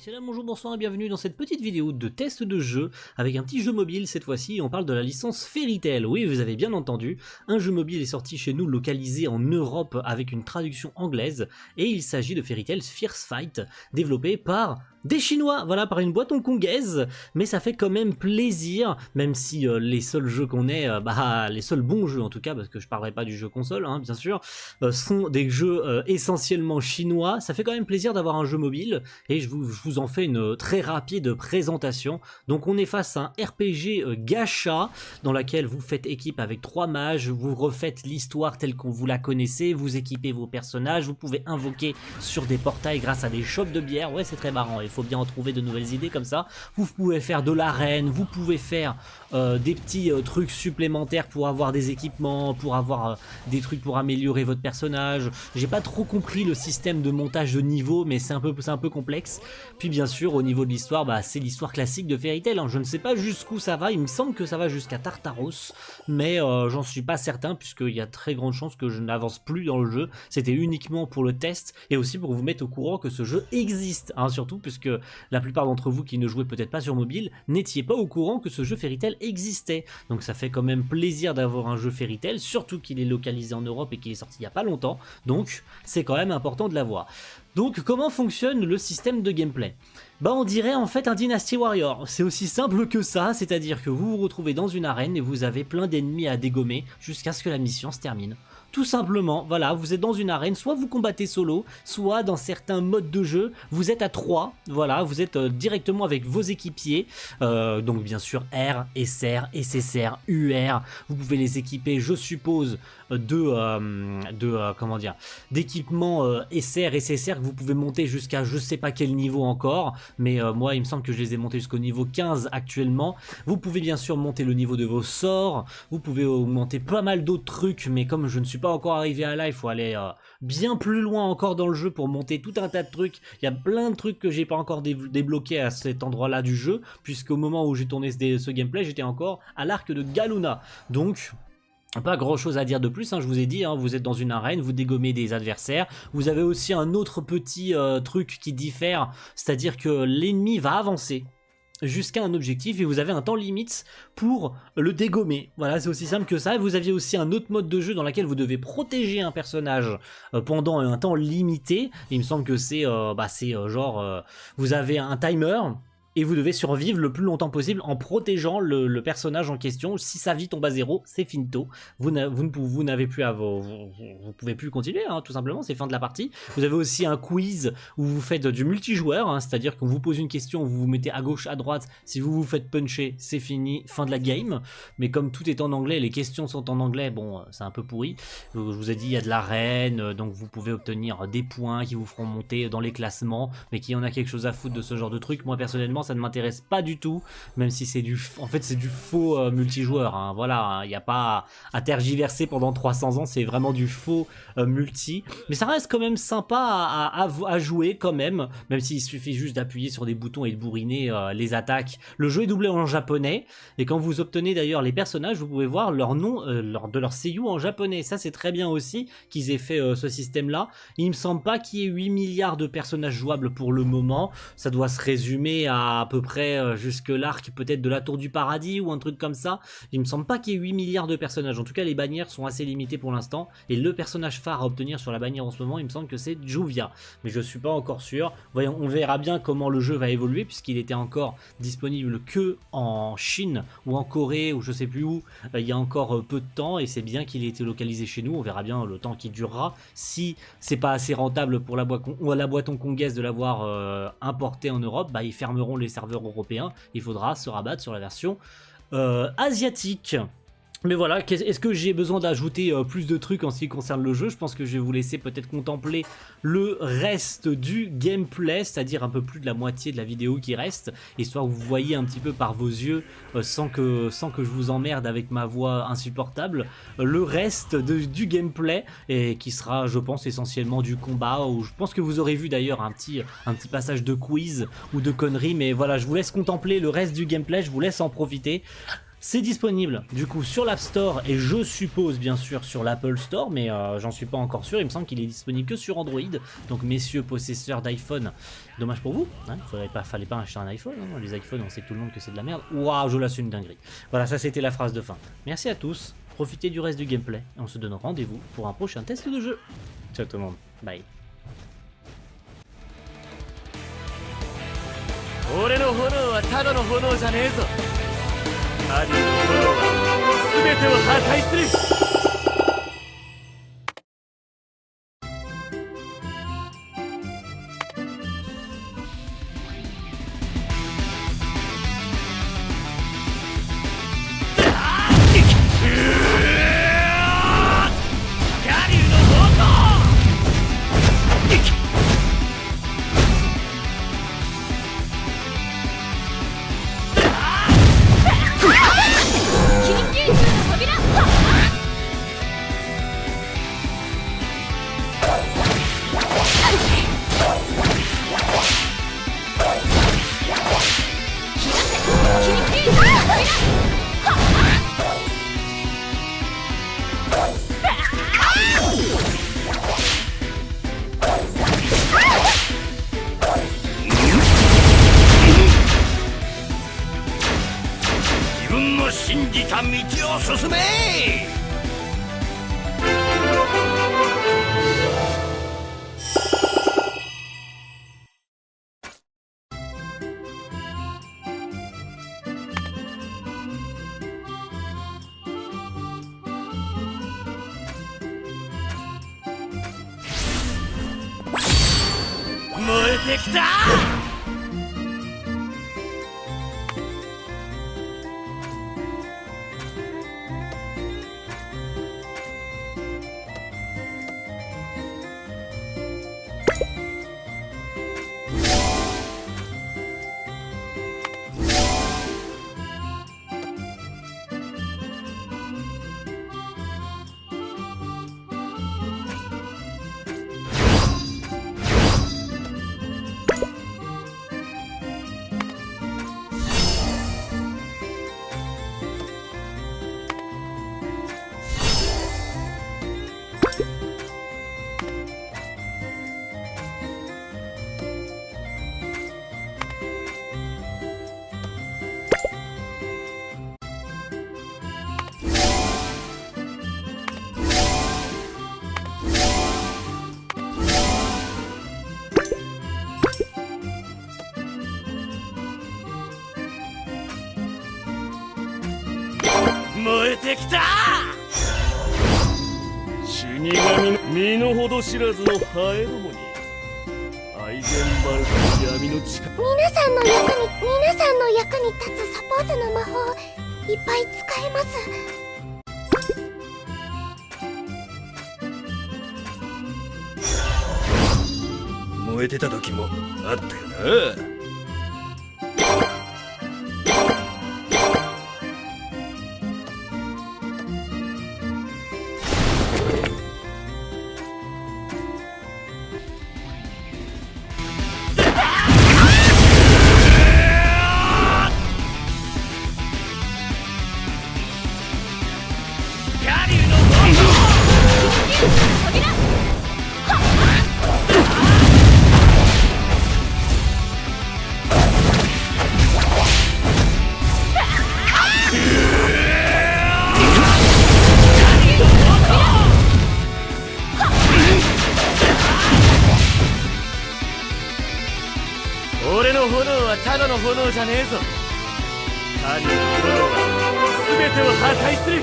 C'est là, bonjour, bonsoir et bienvenue dans cette petite vidéo de test de jeu avec un petit jeu mobile. Cette fois-ci on parle de la licence Fairy Tail. Oui, vous avez bien entendu, un jeu mobile est sorti chez nous localisé en Europe avec une traduction anglaise et il s'agit de Fairy Tail Fierce Fight, développé par des Chinois, voilà, par une boîte hongkongaise, mais ça fait quand même plaisir, même si les seuls jeux qu'on ait, les seuls bons jeux en tout cas, parce que je parlerai pas du jeu console, hein, bien sûr, sont des jeux essentiellement chinois. Ça fait quand même plaisir d'avoir un jeu mobile, et je vous en fais une très rapide présentation. Donc on est face à un RPG gacha, dans laquelle vous faites équipe avec 3 mages, vous refaites l'histoire telle qu'on vous la connaissez, vous équipez vos personnages, vous pouvez invoquer sur des portails grâce à des shops de bière, ouais c'est très marrant, il faut bien en trouver de nouvelles idées comme ça. Vous pouvez faire de l'arène, vous pouvez faire des petits trucs supplémentaires pour avoir des équipements, pour avoir des trucs pour améliorer votre personnage. J'ai pas trop compris le système de montage de niveau, mais c'est un peu complexe. Puis bien sûr au niveau de l'histoire, c'est l'histoire classique de Fairy Tail, hein. Je ne sais pas jusqu'où ça va, il me semble que ça va jusqu'à Tartaros, mais j'en suis pas certain puisqu'il y a très grande chance que je n'avance plus dans le jeu. C'était uniquement pour le test et aussi pour vous mettre au courant que ce jeu existe, hein, surtout puisque la plupart d'entre vous qui ne jouez peut-être pas sur mobile n'étiez pas au courant que ce jeu Fairy Tail existait. Donc ça fait quand même plaisir d'avoir un jeu Fairy Tail, surtout qu'il est localisé en Europe et qu'il est sorti il n'y a pas longtemps, donc c'est quand même important de l'avoir. Donc comment fonctionne le système de gameplay ? On dirait en fait un Dynasty Warrior, c'est aussi simple que ça, c'est-à-dire que vous vous retrouvez dans une arène et vous avez plein d'ennemis à dégommer jusqu'à ce que la mission se termine. Tout simplement, voilà, vous êtes dans une arène, soit vous combattez solo, soit dans certains modes de jeu, vous êtes à 3, voilà, vous êtes directement avec vos équipiers, donc bien sûr R, SR, SSR, UR, vous pouvez les équiper, je suppose, d'équipements SR, SSR que vous pouvez monter jusqu'à je sais pas quel niveau encore, mais moi il me semble que je les ai montés jusqu'au niveau 15 actuellement. Vous pouvez bien sûr monter le niveau de vos sorts, vous pouvez augmenter pas mal d'autres trucs, mais comme je ne suis pas encore arrivé à là, il faut aller bien plus loin encore dans le jeu pour monter tout un tas de trucs. Il y a plein de trucs que j'ai pas encore débloqués à cet endroit là du jeu, puisqu'au moment où j'ai tourné ce gameplay j'étais encore à l'arc de Galuna, donc pas grand chose à dire de plus, hein, je vous ai dit, hein, vous êtes dans une arène, vous dégommez des adversaires, vous avez aussi un autre petit truc qui diffère, c'est-à-dire que l'ennemi va avancer jusqu'à un objectif et vous avez un temps limite pour le dégommer. Voilà, c'est aussi simple que ça. Et vous aviez aussi un autre mode de jeu dans lequel vous devez protéger un personnage pendant un temps limité. Il me semble que c'est vous avez un timer et vous devez survivre le plus longtemps possible en protégeant le personnage en question. Si sa vie tombe à 0, c'est finito. Vous n'avez plus à vous pouvez plus continuer, hein, tout simplement, c'est fin de la partie. Vous avez aussi un quiz où vous faites du multijoueur, hein, c'est-à-dire qu'on vous pose une question, vous vous mettez à gauche, à droite. Si vous vous faites puncher, c'est fini, fin de la game. Mais comme tout est en anglais, les questions sont en anglais, bon, c'est un peu pourri. Je vous ai dit, il y a de l'arène, donc vous pouvez obtenir des points qui vous feront monter dans les classements, mais qui en a quelque chose à foutre de ce genre de truc. Moi personnellement, ça ne m'intéresse pas du tout, même si c'est du faux multijoueur, hein, voilà, il n'y a pas à tergiverser pendant 300 ans, c'est vraiment du faux multi, mais ça reste quand même sympa à jouer quand même s'il suffit juste d'appuyer sur des boutons et de bourriner les attaques. Le jeu est doublé en japonais, et quand vous obtenez d'ailleurs les personnages, vous pouvez voir leur nom de leur seiyuu en japonais. Ça c'est très bien aussi qu'ils aient fait ce système là. Il me semble pas qu'il y ait 8 milliards de personnages jouables pour le moment, ça doit se résumer à peu près jusque l'arc peut-être de la tour du paradis ou un truc comme ça. Il me semble pas qu'il y ait 8 milliards de personnages, en tout cas les bannières sont assez limitées pour l'instant, et le personnage phare à obtenir sur la bannière en ce moment, il me semble que c'est Juvia, mais je suis pas encore sûr. Voyons, on verra bien comment le jeu va évoluer, puisqu'il était encore disponible que en Chine ou en Corée ou je sais plus où il y a encore peu de temps, et c'est bien qu'il ait été localisé chez nous. On verra bien le temps qui durera. Si c'est pas assez rentable pour la boîte hongkongaise de l'avoir importé en Europe, ils fermeront les serveurs européens, il faudra se rabattre sur la version asiatique. Mais voilà, est-ce que j'ai besoin d'ajouter plus de trucs en ce qui concerne le jeu ? Je pense que je vais vous laisser peut-être contempler le reste du gameplay, c'est-à-dire un peu plus de la moitié de la vidéo qui reste, histoire que vous voyez un petit peu par vos yeux, sans que je vous emmerde avec ma voix insupportable, le reste du gameplay, et qui sera, je pense, essentiellement du combat, où je pense que vous aurez vu d'ailleurs un petit passage de quiz ou de conneries, mais voilà, je vous laisse contempler le reste du gameplay, je vous laisse en profiter. C'est disponible du coup sur l'App Store et je suppose bien sûr sur l'Apple Store, mais j'en suis pas encore sûr. Il me semble qu'il est disponible que sur Android. Donc messieurs possesseurs d'iPhone, dommage pour vous. Hein, fallait pas acheter un iPhone. Hein. Les iPhones, on sait tout le monde que c'est de la merde. Waouh, je lâche une dinguerie. Voilà, ça c'était la phrase de fin. Merci à tous. Profitez du reste du gameplay. Et on se donne rendez-vous pour un prochain test de jeu. Ciao tout le monde. Bye. 俺の炎はただの炎じゃねえぞ。アディの炎は全てを破壊する。信じた道を進め。燃えてきた。燃えてきた。死神の身の程知らずのハエどもにアイゼンバルクの闇の力。皆さんの役に立つサポートの魔法いっぱい使えます。燃えてた時もあったよな。俺の炎はただの炎じゃねえぞ。神の炎は全てを破壊する。